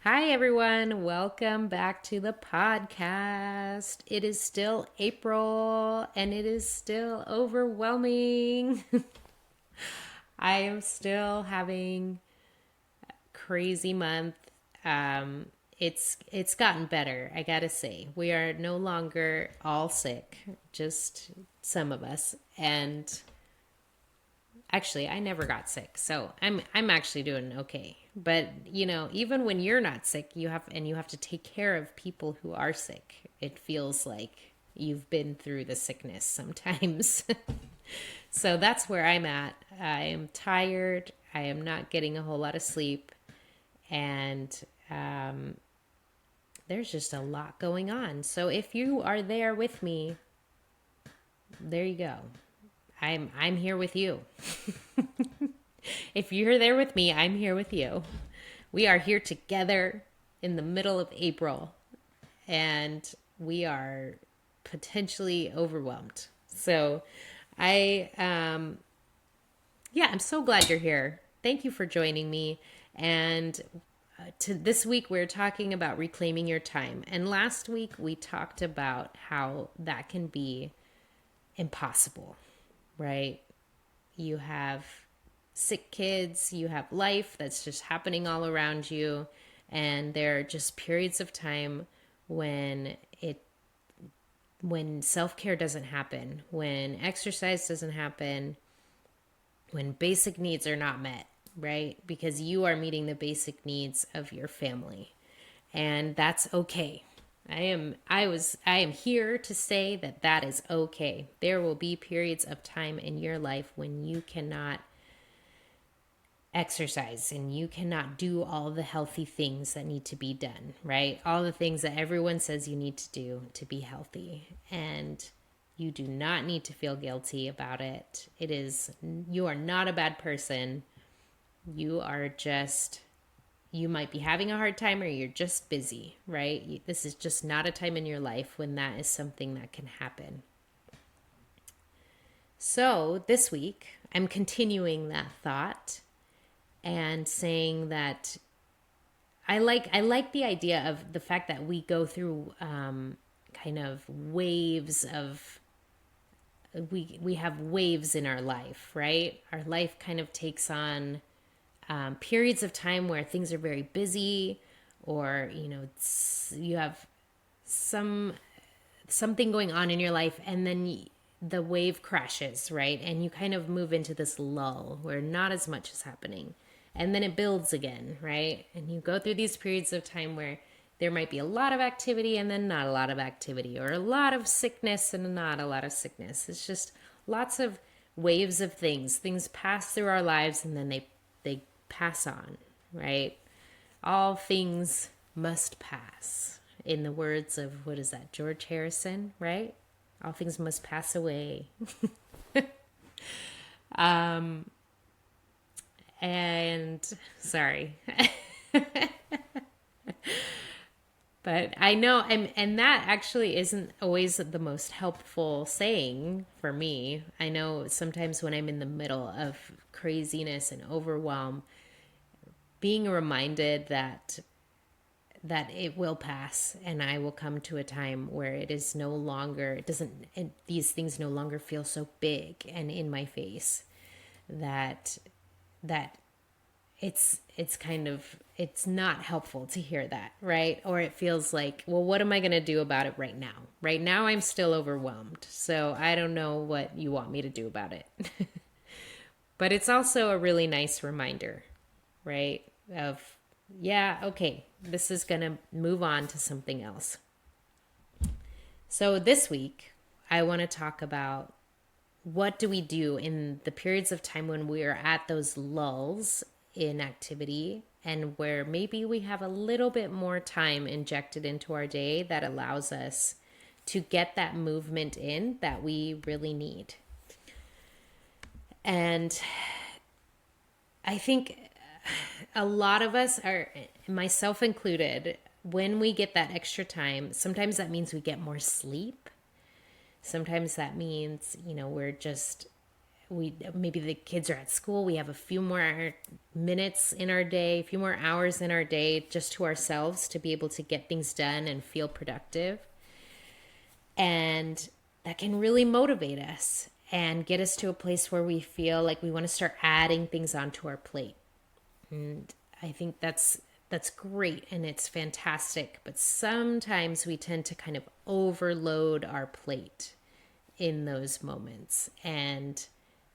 Hi, everyone. Welcome back to the podcast. It is still April and it is still overwhelming. I am still having a crazy month. It's gotten better, I gotta say. We are no longer all sick, just some of us. And actually, I never got sick, so I'm actually doing okay. But even when you're not sick, you have to take care of people who are sick. It feels like you've been through the sickness sometimes. So that's where I'm at. I am tired. I am not getting a whole lot of sleep, and um, there's just a lot going on. So if you are there with me, there you go. I'm here with you. If you're there with me, I'm here with you. We are here together in the middle of April and we are potentially overwhelmed. So I'm so glad you're here. Thank you for joining me. And to this week, we're talking about reclaiming your time. And last week, we talked about how that can be impossible, right? You have sick kids, you have life that's just happening all around you, and there are just periods of time when it when self-care doesn't happen, when exercise doesn't happen, when basic needs are not met, right? Because you are meeting the basic needs of your family. And that's okay. I am here to say that that is okay. There will be periods of time in your life when you cannot exercise and you cannot do all the healthy things that need to be done, right? All the things that everyone says you need to do to be healthy. And you do not need to feel guilty about it. You are not a bad person. You are just, you might be having a hard time or you're just busy, right? This is just not a time in your life when that is something that can happen. So this week, I'm continuing that thought and saying that I like the idea of the fact that we go through kind of waves of we have waves in our life, right? Our life kind of takes on periods of time where things are very busy, or you have something going on in your life, and then the wave crashes, right? And you kind of move into this lull where not as much is happening. And then it builds again, right? And you go through these periods of time where there might be a lot of activity and then not a lot of activity, or a lot of sickness and not a lot of sickness. It's just lots of waves of things. Things pass through our lives and then they pass on, right? All things must pass. In the words of, what is that, George Harrison, right? All things must pass away. And sorry. But I know, and that actually isn't always the most helpful saying for me. I know sometimes when I'm in the middle of craziness and overwhelm, being reminded that it will pass and I will come to a time where it is no longer, these things no longer feel so big and in my face, that it's not helpful to hear that, right? Or it feels like, well, what am I going to do about it right now? Right now I'm still overwhelmed, so I don't know what you want me to do about it. But it's also a really nice reminder, right? Of, yeah, okay, this is going to move on to something else. So this week, I want to talk about what do we do in the periods of time when we are at those lulls in activity, and where maybe we have a little bit more time injected into our day that allows us to get that movement in that we really need. And I think a lot of us are, myself included, when we get that extra time, sometimes that means we get more sleep. Sometimes that means, we maybe the kids are at school, we have a few more minutes in our day, a few more hours in our day just to ourselves to be able to get things done and feel productive. And that can really motivate us and get us to a place where we feel like we want to start adding things onto our plate. And I think that's great and it's fantastic, but sometimes we tend to kind of overload our plate in those moments. And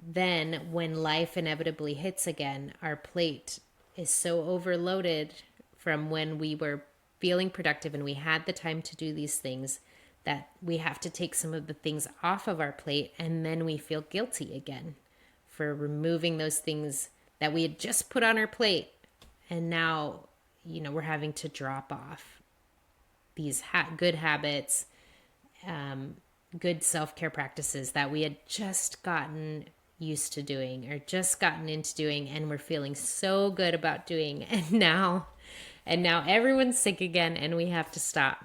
then when life inevitably hits again, our plate is so overloaded from when we were feeling productive and we had the time to do these things that we have to take some of the things off of our plate, and then we feel guilty again for removing those things that we had just put on our plate. And now, we're having to drop off these good habits, good self-care practices that we had just gotten used to doing or just gotten into doing, and we're feeling so good about doing. And now everyone's sick again and we have to stop.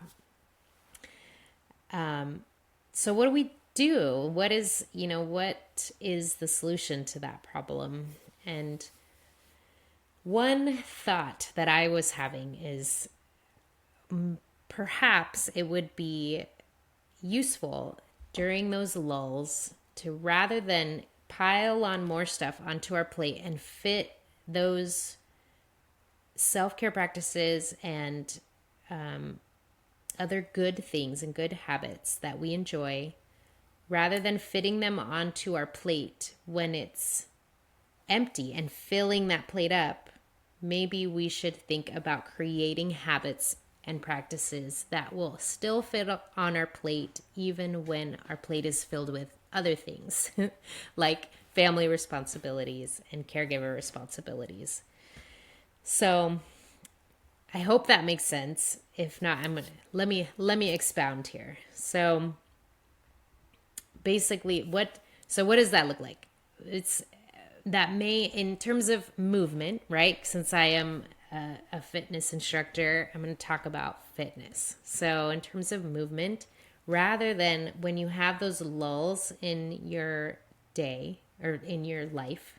So what do we do? What is the solution to that problem? And one thought that I was having is perhaps it would be useful during those lulls to, rather than pile on more stuff onto our plate and fit those self-care practices and other good things and good habits that we enjoy, rather than fitting them onto our plate when it's empty and filling that plate up, maybe we should think about creating habits and practices that will still fit up on our plate even when our plate is filled with other things like family responsibilities and caregiver responsibilities. So I hope that makes sense. If not, let me expound here. So basically what does that look like? In terms of movement, right? Since I am a fitness instructor, I'm going to talk about fitness. So in terms of movement, rather than when you have those lulls in your day or in your life,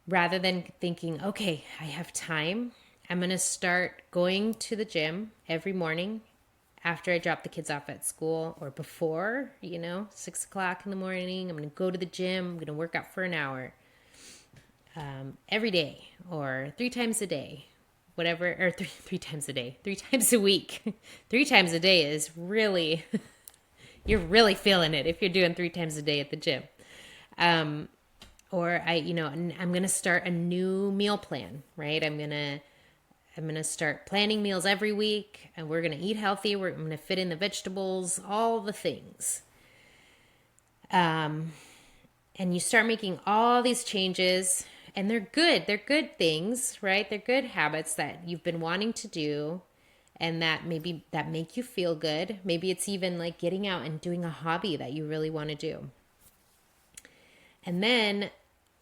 rather than thinking, okay, I have time, I'm going to start going to the gym every morning after I drop the kids off at school or before, 6:00 in the morning. I'm going to go to the gym. I'm going to work out for an hour every day or 3 times a day, whatever, or three times a day, 3 times a week. 3 times a day is really, you're really feeling it if you're doing 3 times a day at the gym. Or I'm going to start a new meal plan, right? I'm going to start planning meals every week, and we're going to eat healthy. I'm going to fit in the vegetables, all the things. And you start making all these changes, and they're good. They're good things, right? They're good habits that you've been wanting to do, and that make you feel good. Maybe it's even like getting out and doing a hobby that you really want to do. And then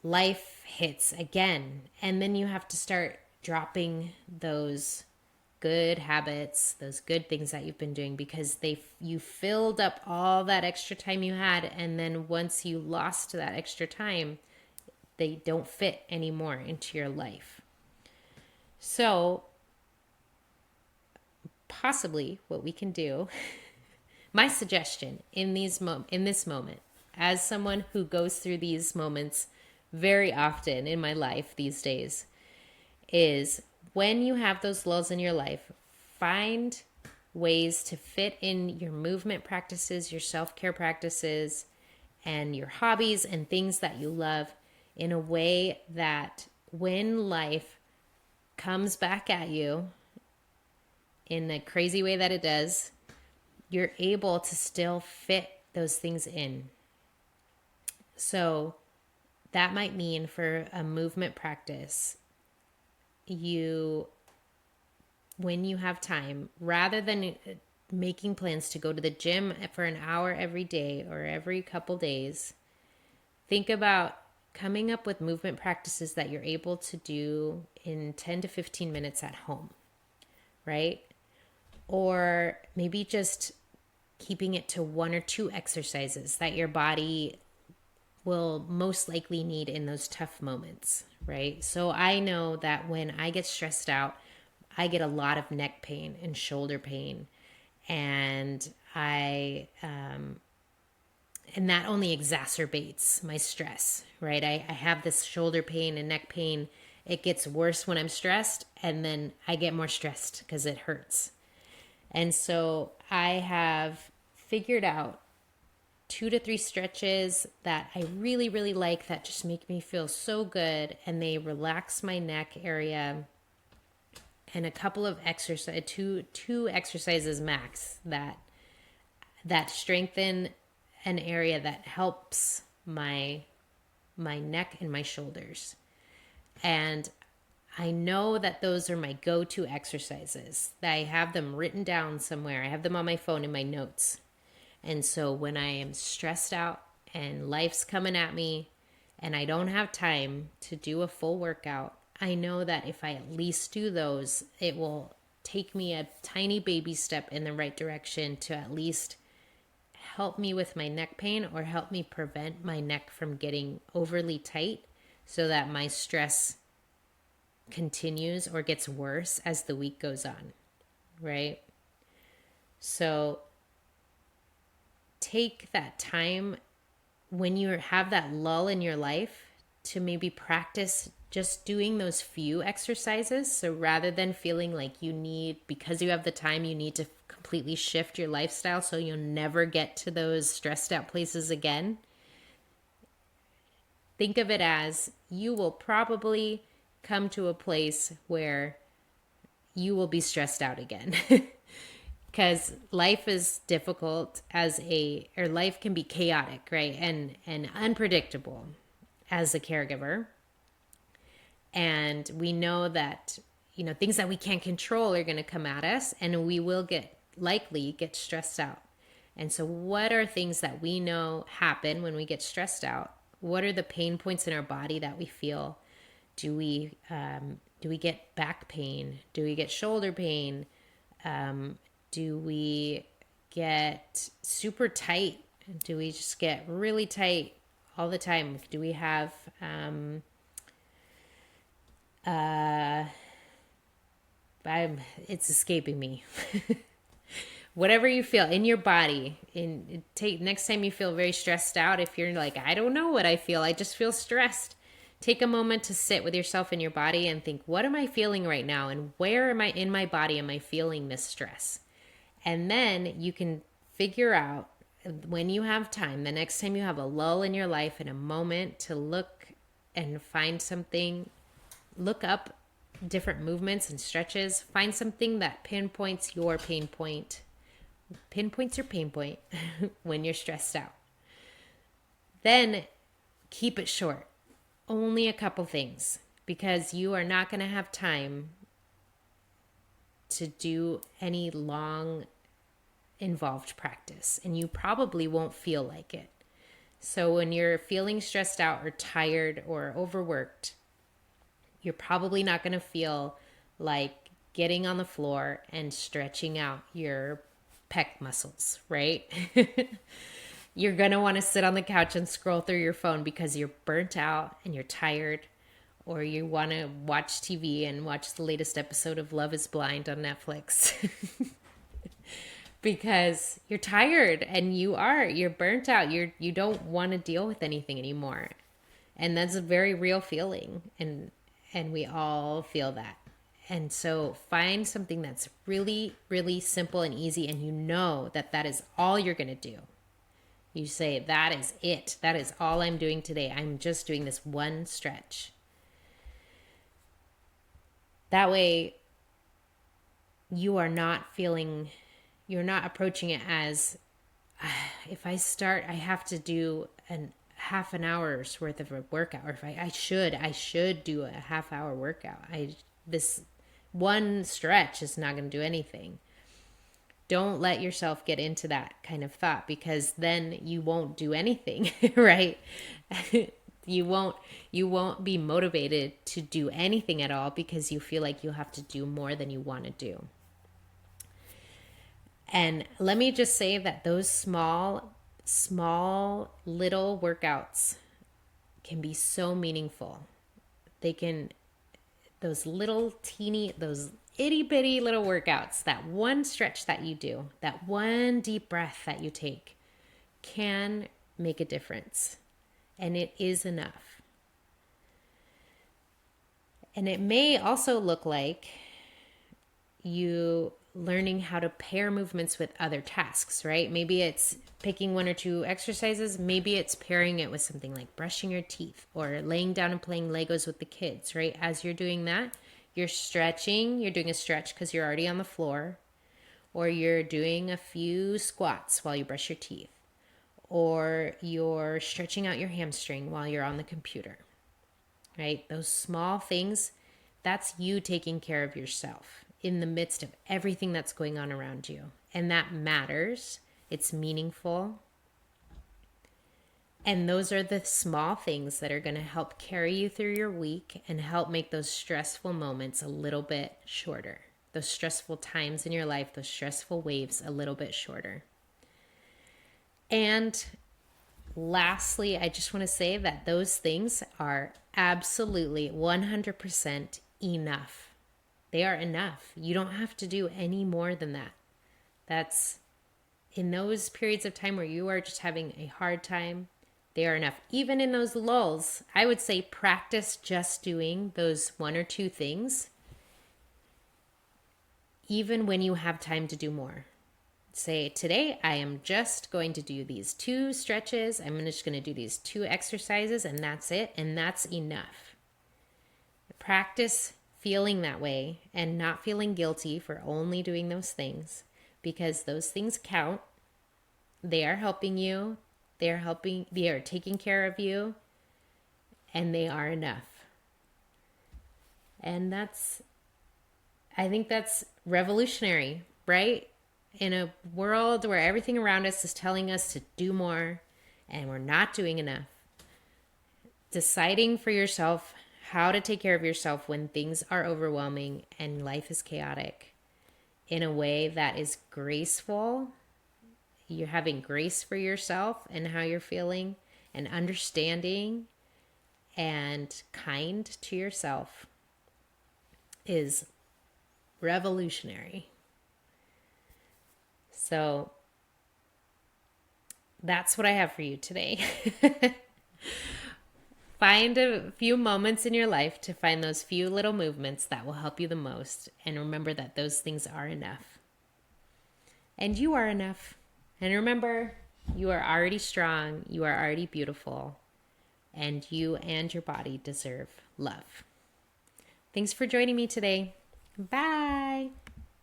life hits again, and then you have to start dropping those good habits, those good things that you've been doing, because you filled up all that extra time you had, and then once you lost that extra time, they don't fit anymore into your life. So possibly what we can do, my suggestion in this moment, as someone who goes through these moments very often in my life these days, is when you have those lulls in your life, find ways to fit in your movement practices, your self-care practices, and your hobbies and things that you love in a way that when life comes back at you in the crazy way that it does, you're able to still fit those things in. So that might mean for a movement practice, when you have time, rather than making plans to go to the gym for an hour every day or every couple days, think about coming up with movement practices that you're able to do in 10 to 15 minutes at home, right? Or maybe just keeping it to 1 or 2 exercises that your body will most likely need in those tough moments, right? So I know that when I get stressed out, I get a lot of neck pain and shoulder pain, and and that only exacerbates my stress, right? I have this shoulder pain and neck pain. It gets worse when I'm stressed, and then I get more stressed because it hurts. And so I have figured out 2 to 3 stretches that I really, really like that just make me feel so good, and they relax my neck area, and a couple of exercise, two exercises max that strengthen an area that helps my neck and my shoulders. And I know that those are my go-to exercises. I have them written down somewhere. I have them on my phone in my notes. And so when I am stressed out and life's coming at me and I don't have time to do a full workout, I know that if I at least do those, it will take me a tiny baby step in the right direction to at least help me with my neck pain or help me prevent my neck from getting overly tight so that my stress continues or gets worse as the week goes on, right? So take that time when you have that lull in your life to maybe practice just doing those few exercises. So rather than feeling like you need, because you have the time, you need to completely shift your lifestyle so you'll never get to those stressed out places again, think of it as you will probably come to a place where you will be stressed out again. Because life is difficult or life can be chaotic, right? And unpredictable as a caregiver. And we know that, things that we can't control are going to come at us, and we will likely get stressed out. And so what are things that we know happen when we get stressed out? What are the pain points in our body that we feel? Do we get back pain? Do we get shoulder pain? Do we get super tight? Do we just get really tight all the time? Do we have it's escaping me. Whatever you feel in your body, next time you feel very stressed out, if you're like, I don't know what I feel, I just feel stressed. Take a moment to sit with yourself in your body and think, what am I feeling right now? And where am I in my body am I feeling this stress? And then you can figure out, when you have time, the next time you have a lull in your life and a moment to look and find something, look up different movements and stretches, find something that pinpoints your pain point when you're stressed out. Then keep it short. Only a couple things, because you are not going to have time to do any long involved practice, and you probably won't feel like it. So when you're feeling stressed out or tired or overworked, you're probably not going to feel like getting on the floor and stretching out your pec muscles, right? You're going to want to sit on the couch and scroll through your phone because you're burnt out and you're tired, or you want to watch TV and watch the latest episode of Love is Blind on Netflix because you're tired and you're burnt out. You don't want to deal with anything anymore. And that's a very real feeling. And we all feel that. And so find something that's really, really simple and easy, and you know that is all you're going to do. You say, that is it. That is all I'm doing today. I'm just doing this one stretch. That way, you're not approaching it as, if I start, I have to do half an hour's worth of a workout, or if I should do a half-hour workout. This one stretch is not going to do anything. Don't let yourself get into that kind of thought, because then you won't do anything, right? You won't be motivated to do anything at all because you feel like you have to do more than you want to do. And let me just say that those small little workouts can be so meaningful. They can, those little teeny, those itty bitty little workouts, that one stretch that you do, that one deep breath that you take can make a difference. And it is enough. And it may also look like you learning how to pair movements with other tasks, right? Maybe it's picking one or two exercises. Maybe it's pairing it with something like brushing your teeth or laying down and playing Legos with the kids, right? As you're doing that, you're stretching. You're doing a stretch because you're already on the floor, or you're doing a few squats while you brush your teeth, or you're stretching out your hamstring while you're on the computer, right? Those small things, that's you taking care of yourself in the midst of everything that's going on around you. And that matters. It's meaningful. And those are the small things that are going to help carry you through your week and help make those stressful moments a little bit shorter. Those stressful times in your life, those stressful waves a little bit shorter. And lastly, I just want to say that those things are absolutely 100% enough. They are enough. You don't have to do any more than that. That's in those periods of time where you are just having a hard time, they are enough. Even in those lulls, I would say practice just doing those one or two things, even when you have time to do more. Say, today I am just going to do these 2 stretches. I'm just going to do these 2 exercises, and that's it. And that's enough. Practice feeling that way and not feeling guilty for only doing those things, because those things count. They are helping you. They are taking care of you, and they are enough. And I think that's revolutionary, right? In a world where everything around us is telling us to do more and we're not doing enough. Deciding for yourself how to take care of yourself when things are overwhelming and life is chaotic in a way that is graceful. You're having grace for yourself and how you're feeling, and understanding and kind to yourself is revolutionary. So that's what I have for you today. Find a few moments in your life to find those few little movements that will help you the most. And remember that those things are enough. And you are enough. And remember, you are already strong. You are already beautiful. And you and your body deserve love. Thanks for joining me today. Bye.